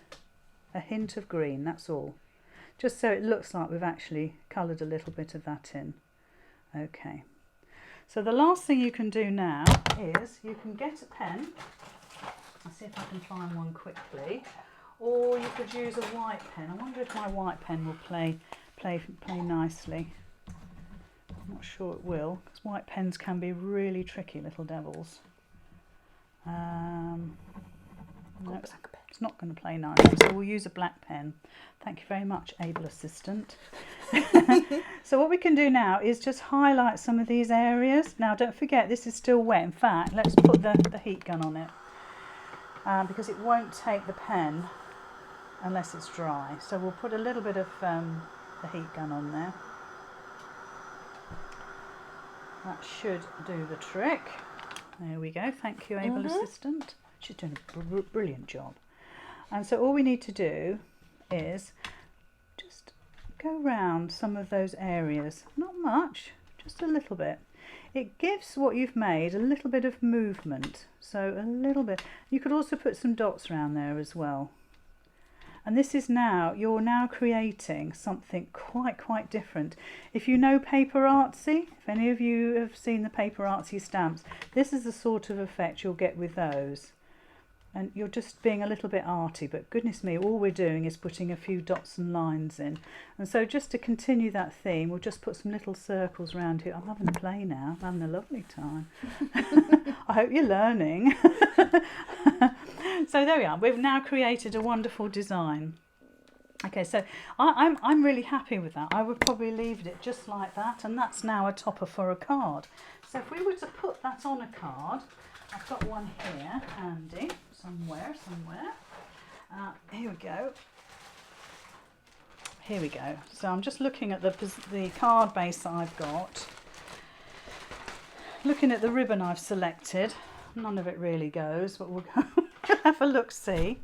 of green, that's all, just so it looks like we've actually coloured a little bit of that in. Okay, so the last thing you can do now is you can get a pen. I'll see if I can find one quickly, or you could use a white pen. I wonder if my white pen will play nicely. I'm not sure it will, because white pens can be really tricky little devils. No, it's not going to play nicely, so we'll use a black pen. Thank you very much, able assistant. So what we can do now is just highlight some of these areas. Now, don't forget, this is still wet. In fact, let's put the heat gun on it, because it won't take the pen unless it's dry. So we'll put a little bit of the heat gun on there. That should do the trick. There we go. Thank you, able assistant. She's doing a brilliant job. And so all we need to do is just go round some of those areas. Not much, just a little bit. It gives what you've made a little bit of movement. So a little bit. You could also put some dots around there as well. And this is now, you're now creating something quite different. If you know Paper Artsy, if any of you have seen the Paper Artsy stamps, this is the sort of effect you'll get with those. And you're just being a little bit arty, but goodness me, all we're doing is putting a few dots and lines in. And so just to continue that theme, we'll just put some little circles around here. I'm having a play now, I'm having a lovely time. I hope you're learning. So there we are, we've now created a wonderful design. Okay, so I'm really happy with that. I would probably leave it just like that, and that's now a topper for a card. So if we were to put that on a card, I've got one here handy, somewhere. Here we go. Here we go. So I'm just looking at the card base that I've got. Looking at the ribbon I've selected. None of it really goes, but we'll have a look-see.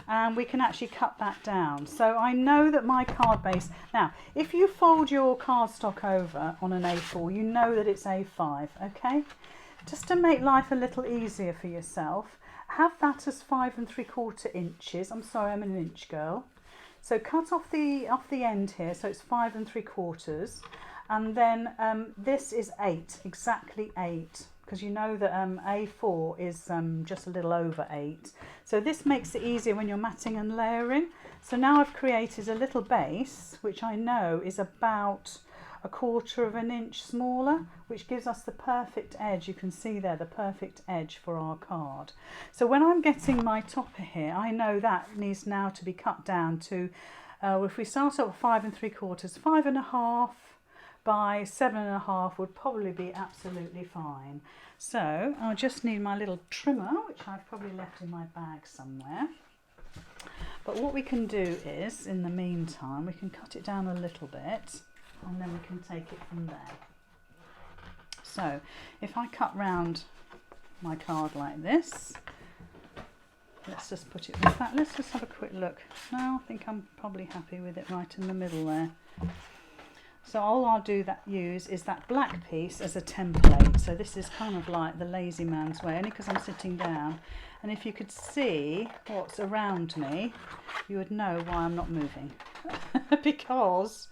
And we can actually cut that down. So I know that my card base... Now, if you fold your cardstock over on an A4, you know that it's A5, okay? Just to make life a little easier for yourself, have that as 5 3/4 inches. I'm sorry, I'm an inch girl. So cut off the end here, so it's 5 3/4, and then this is 8, exactly 8, because you know that A4 is just a little over 8. So this makes it easier when you're matting and layering. So now I've created a little base, which I know is about 1/4 inch smaller, which gives us the perfect edge. You can see there the perfect edge for our card. So when I'm getting my topper here, I know that needs now to be cut down to, if we start at 5 3/4, 5.5 by 7.5 would probably be absolutely fine. So I'll just need my little trimmer, which I've probably left in my bag somewhere. But what we can do is, in the meantime, we can cut it down a little bit, and then we can take it from there. So if I cut round my card like this, let's just put it, in fact, let's just have a quick look. No, I think I'm probably happy with it right in the middle there. So all I'll use is that black piece as a template. So this is kind of like the lazy man's way, only because I'm sitting down. And if you could see what's around me, you would know why I'm not moving. Because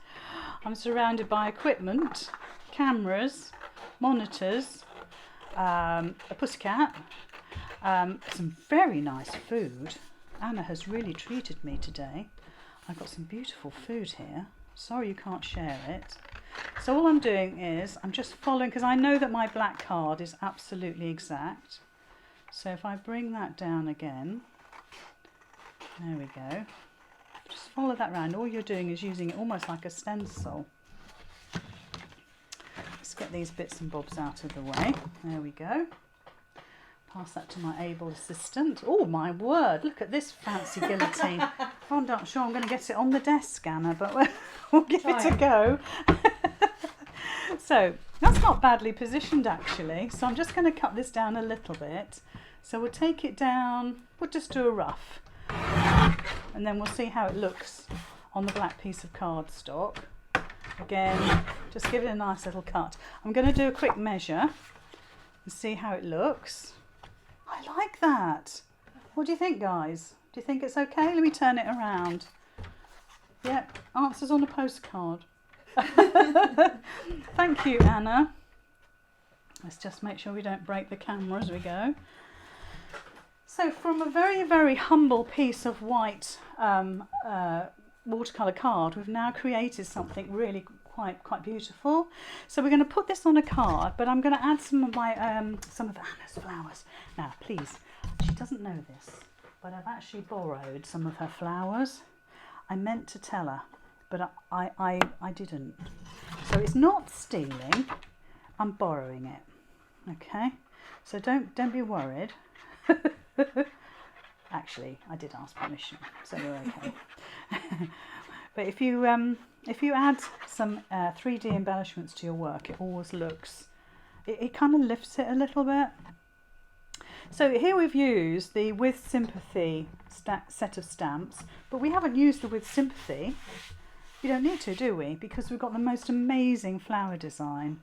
I'm surrounded by equipment, cameras, monitors, a pussycat, some very nice food. Anna has really treated me today. I've got some beautiful food here. Sorry you can't share it. So all I'm doing is I'm just following, because I know that my black card is absolutely exact. So if I bring that down again, there we go. Just follow that round. All you're doing is using it almost like a stencil. Let's get these bits and bobs out of the way. There we go. Pass that to my able assistant. Oh my word, look at this fancy guillotine. I'm not sure I'm going to get it on the desk scanner, but we'll give it a go. So that's not badly positioned actually. So I'm just going to cut this down a little bit. So we'll take it down, we'll just do a rough. And then we'll see how it looks on the black piece of cardstock. Again, just give it a nice little cut. I'm going to do a quick measure and see how it looks. I like that. What do you think, guys? Do you think it's okay? Let me turn it around. Yep, answers on a postcard. Thank you, Anna. Let's just make sure we don't break the camera as we go. So from a very, very humble piece of white watercolour card, we've now created something really quite beautiful. So we're going to put this on a card, but I'm going to add some of my some of Anna's flowers. Now, please, she doesn't know this, but I've actually borrowed some of her flowers. I meant to tell her, but I didn't. So it's not stealing. I'm borrowing it. Okay. So don't be worried. Actually, I did ask permission, so we're okay. But if you add some 3D embellishments to your work, it always looks, it kind of lifts it a little bit. So here we've used the With Sympathy set of stamps, but we haven't used the With Sympathy. We don't need to, do we? Because we've got the most amazing flower design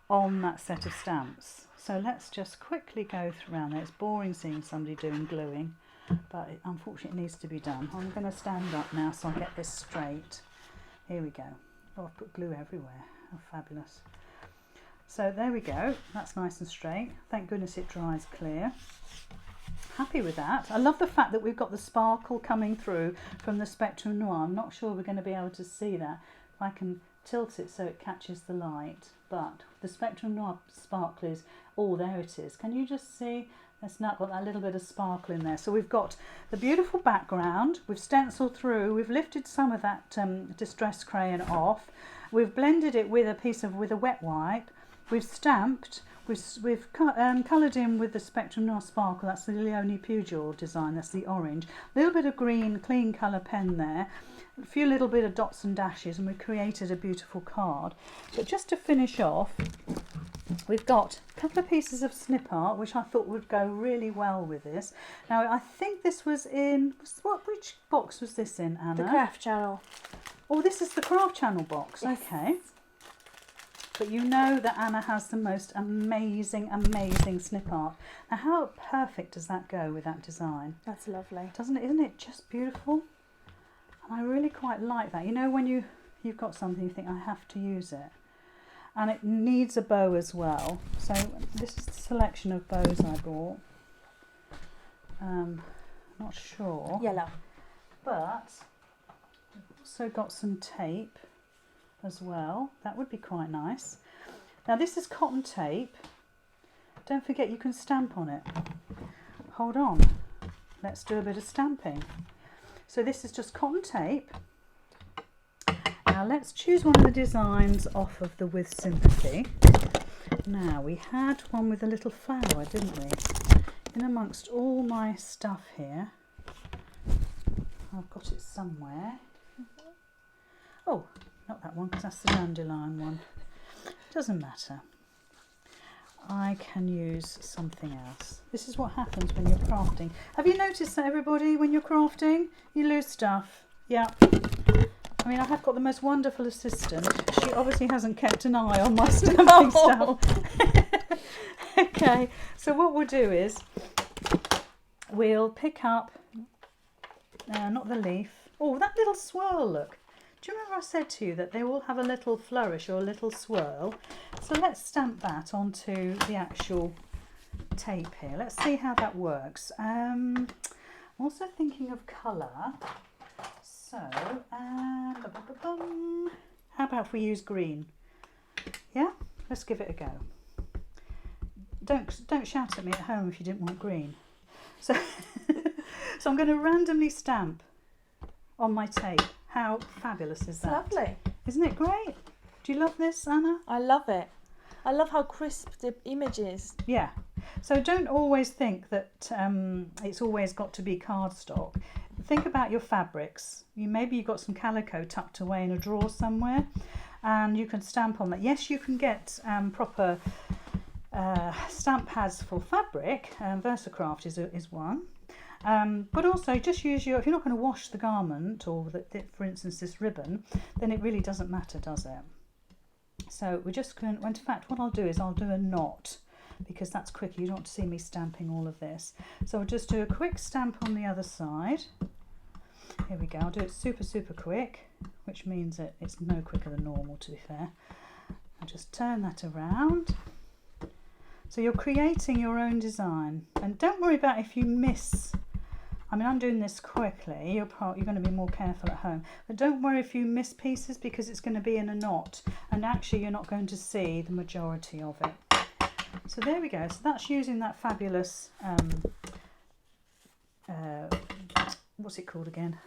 on that set of stamps. So let's just quickly go around there. It's boring seeing somebody doing gluing. but unfortunately it needs to be done. I'm going to stand up now so I get this straight. Here we go. Oh, I've put glue everywhere. Oh, fabulous. So there we go. That's nice and straight. Thank goodness it dries clear. Happy with that. I love the fact that we've got the sparkle coming through from the Spectrum Noir. I'm not sure we're going to be able to see that. If I can tilt it so it catches the light, but the Spectrum Noir sparkle is, oh, there it is. Can you just see? It's now got that little bit of sparkle in there. So we've got the beautiful background, we've stenciled through, we've lifted some of that distress crayon off, we've blended it with a wet wipe, we've stamped, we've coloured in with the Spectrum Noir sparkle. That's the Leone Pujol design, that's the orange. A little bit of green, clean colour pen there. A few little bit of dots and dashes, and we've created a beautiful card. But just to finish off, we've got a couple of pieces of snip art which I thought would go really well with this. Now I think this was in, which box was this in, Anna? The Craft Channel. Oh, this is the Craft Channel box. Yes. Okay. But you know that Anna has the most amazing snip art. Now how perfect does that go with that design? That's lovely. Doesn't it? Isn't it just beautiful? And I really quite like that. You know, when you've got something, you think, I have to use it. And it needs a bow as well. So this is the selection of bows I bought. Not sure. Yellow. But we've also got some tape as well. That would be quite nice. Now this is cotton tape. Don't forget you can stamp on it. Hold on. Let's do a bit of stamping. So this is just cotton tape. Now let's choose one of the designs off of the With Sympathy. Now we had one with a little flower, didn't we? In amongst all my stuff here. I've got it somewhere. Oh, not that one because that's the dandelion one. Doesn't matter. I can use something else. This is what happens when you're crafting. Have you noticed that, everybody, when you're crafting, you lose stuff? Yeah. I mean, I have got the most wonderful assistant. She obviously hasn't kept an eye on my stamping stuff. Okay, so what we'll do is we'll pick up, not the leaf. Oh, that little swirl, look. Do you remember I said to you that they all have a little flourish or a little swirl? So let's stamp that onto the actual tape here. Let's see how that works. I'm also thinking of colour. So, how about if we use green? Yeah, let's give it a go. Don't shout at me at home if you didn't want green. So, so I'm going to randomly stamp on my tape. How fabulous is that? Lovely. Isn't it great? Do you love this, Anna? I love it. I love how crisp the image is. Yeah. So don't always think that it's always got to be cardstock. Think about your fabrics. Maybe you've got some calico tucked away in a drawer somewhere and you can stamp on that. Yes, you can get proper stamp pads for fabric. Versacraft is one. But also just use if you're not going to wash the garment or for instance this ribbon, then it really doesn't matter, does it? So we're just going to, in fact what I'll do is I'll do a knot because that's quicker. You don't want to see me stamping all of this. So I'll just do a quick stamp on the other side. Here we go. I'll do it super quick, which means that it's no quicker than normal, to be fair. I'll just turn that around. So you're creating your own design, and don't worry about if you miss. I mean, I'm doing this quickly. You're going to be more careful at home, but don't worry if you miss pieces because it's going to be in a knot, and actually you're not going to see the majority of it. So there we go. So that's using that fabulous what's it called again?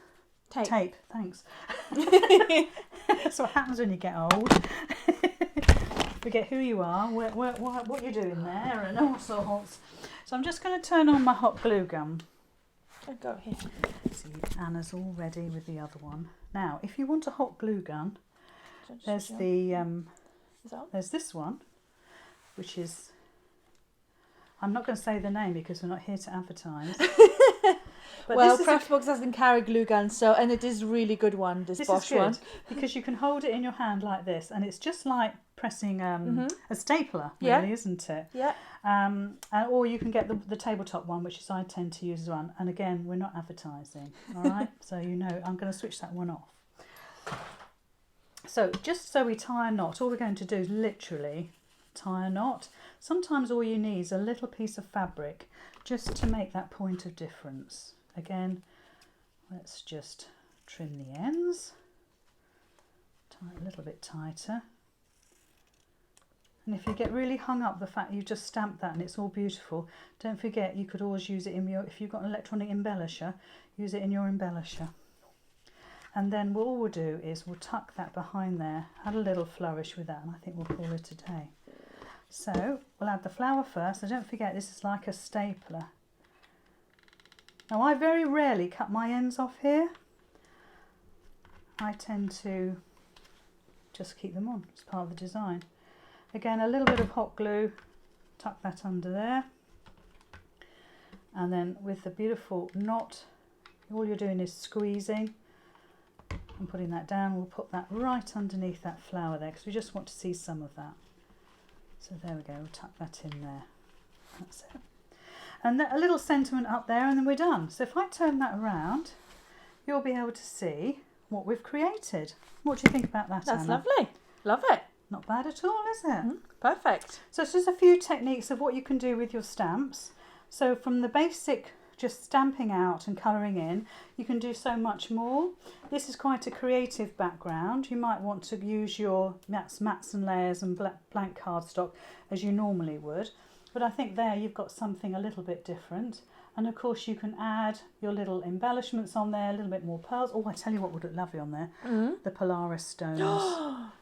Tape. Thanks. That's what happens when you get old. Forget who you are, what you're doing there, and all sorts. So I'm just going to turn on my hot glue gun. I'll go here. See, Anna's all ready with the other one. Now, if you want a hot glue gun, there's there's this one, which is, I'm not going to say the name because we're not here to advertise. But Well, this Craftbox doesn't carry glue guns, so, and it is a really good one, this is Bosch good one. because you can hold it in your hand like this, and it's just like pressing a stapler, really, Yeah. isn't it? Yeah. Or you can get the tabletop one, which is I tend to use as well. And again, we're not advertising, all right? So you know, I'm going to switch that one off. So just so we tie a knot, all we're going to do is literally tie a knot. Sometimes all you need is a little piece of fabric just to make that point of difference. Again, let's just trim the ends, tie it a little bit tighter. And if you get really hung up the fact you just stamped that and it's all beautiful, don't forget you could always use it in your, if you've got an electronic embellisher, use it in your embellisher. And then all we'll do is we'll tuck that behind there, add a little flourish with that, and I think we'll call it a day. So we'll add the flower first, so don't forget this is like a stapler. Now I very rarely cut my ends off here. I tend to just keep them on as part of the design. Again, a little bit of hot glue, tuck that under there. And then with the beautiful knot, all you're doing is squeezing and putting that down. We'll put that right underneath that flower there because we just want to see some of that. So there we go, we'll tuck that in there. That's it. And a little sentiment up there and then we're done. So if I turn that around, you'll be able to see what we've created. What do you think about that, That's Anna? lovely. Love it. Not bad at all, is it? Perfect. So it's just a few techniques of what you can do with your stamps. So from the basic just stamping out and colouring in, you can do so much more. This is quite a creative background. You might want to use your mats and layers and blank cardstock as you normally would. But I think there you've got something a little bit different. And of course you can add your little embellishments on there, a little bit more pearls. Oh, I tell you what would look lovely on there. The Polaris stones.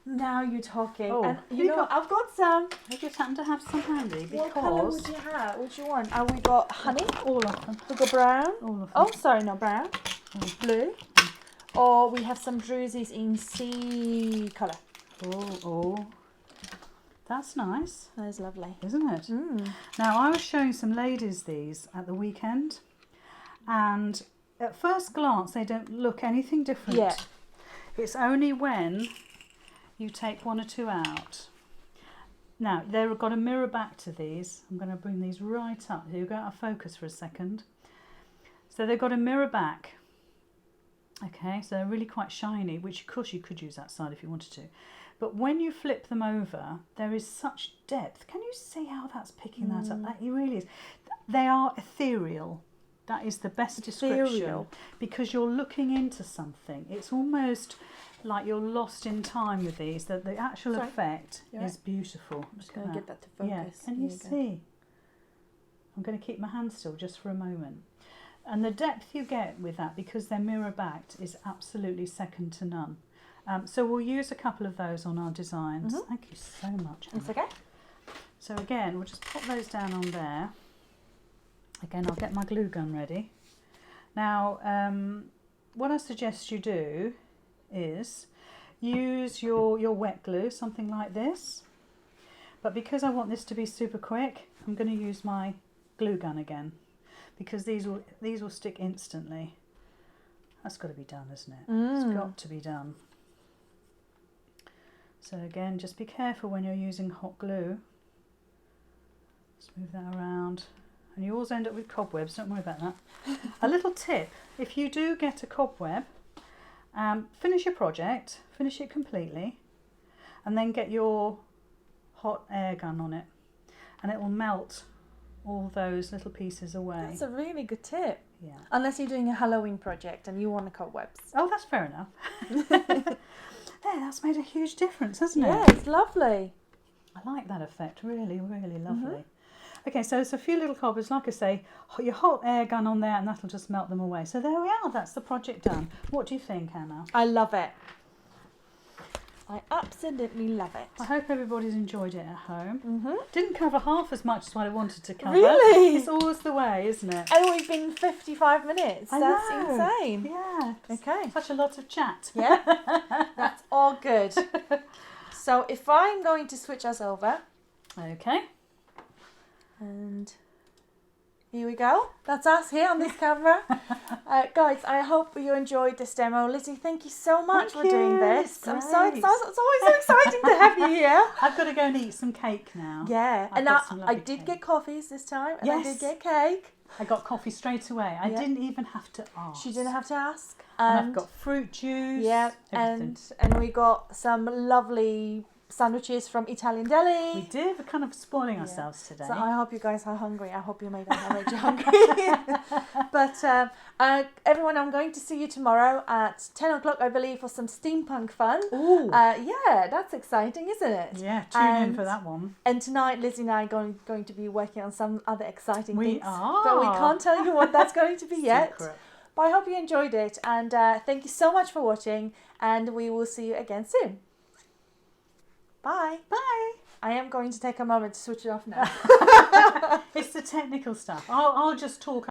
Now you're talking. Oh, and you know, I've got some. I just happen to have some handy What colour would because you have? What do you want? We got honey. all of them. We got brown. All of them. Oh, sorry, not brown. Blue. Or we have some drusies in sea colour. Oh. That's nice, That is lovely. isn't it? Now, I was showing some ladies these at the weekend, and at first glance, they don't look anything different. Yeah. It's only when you take one or two out. Now, they've got a mirror back to these. I'm going to bring these right up. Here, go out of focus for a second. So they've got a mirror back. Okay, so they're really quite shiny, which of course you could use that side if you wanted to. But when you flip them over, there is such depth. Can you see how that's picking that up? That really is. They are ethereal. That is the best description. Ethereal. Because you're looking into something. It's almost like you're lost in time with these. That the actual effect is beautiful. I'm just going to get that to focus. Yeah, can you see? I'm going to keep my hand still just for a moment. And the depth you get with that, because they're mirror backed, is absolutely second to none. So we'll use a couple of those on our designs. Thank you so much, Anna. It's okay. So again, we'll just pop those down on there. Again, I'll get my glue gun ready. Now, what I suggest you do is use your wet glue, something like this. But because I want this to be super quick, I'm going to use my glue gun again, because these will stick instantly. That's got to be done, isn't it? It's got to be done. So again, just be careful when you're using hot glue. Just move that around. And you always end up with cobwebs, don't worry about that. A little tip, if you do get a cobweb, finish your project, finish it completely, and then get your hot air gun on it. And it will melt all those little pieces away. That's a really good tip. Yeah. Unless you're doing a Halloween project and you want to cobwebs. Oh, that's fair enough. There, that's made a huge difference, hasn't it? Yeah, it's lovely. I like that effect, really, really lovely. Okay, so it's a few little cobwebs, like I say, your hot air gun on there and that'll just melt them away. So there we are, that's the project done. What do you think, Anna? I love it. I absolutely love it. I hope everybody's enjoyed it at home. Didn't cover half as much as what I wanted to cover. Really? It's always the way, isn't it? And we've been 55 minutes. I That's know. insane. Yeah. Okay. Such a lot of chat. Yeah, that's all good. So if I'm going to switch us over, Okay. and Here we go. That's us here on this camera. Guys, I hope you enjoyed this demo. Lizzy, thank you so much for doing this. It's I'm so great. excited. It's always so exciting to have you here. I've got to go and eat some cake now. Yeah, I've and got some I lovely did cake. get coffees this time, and I Yes. did get cake. I got coffee straight away. I Yeah. didn't even have to ask. She didn't have to ask. And I've got fruit juice. Yeah, everything. and we got some lovely sandwiches from Italian Deli. We did. We're kind of spoiling ourselves today. So I hope you guys are hungry. I hope you made you hungry. But everyone, I'm going to see you tomorrow at 10 o'clock, I believe, for some steampunk fun. Ooh. Yeah, that's exciting, isn't it? Yeah, tune in for that one. And tonight, Lizzy and I are going to be working on some other exciting We things. are. But we can't tell you what that's going to be yet. Secret. But I hope you enjoyed it. And thank you so much for watching. And we will see you again soon. Bye. Bye. I am going to take a moment to switch it off now. It's the technical stuff. I'll just talk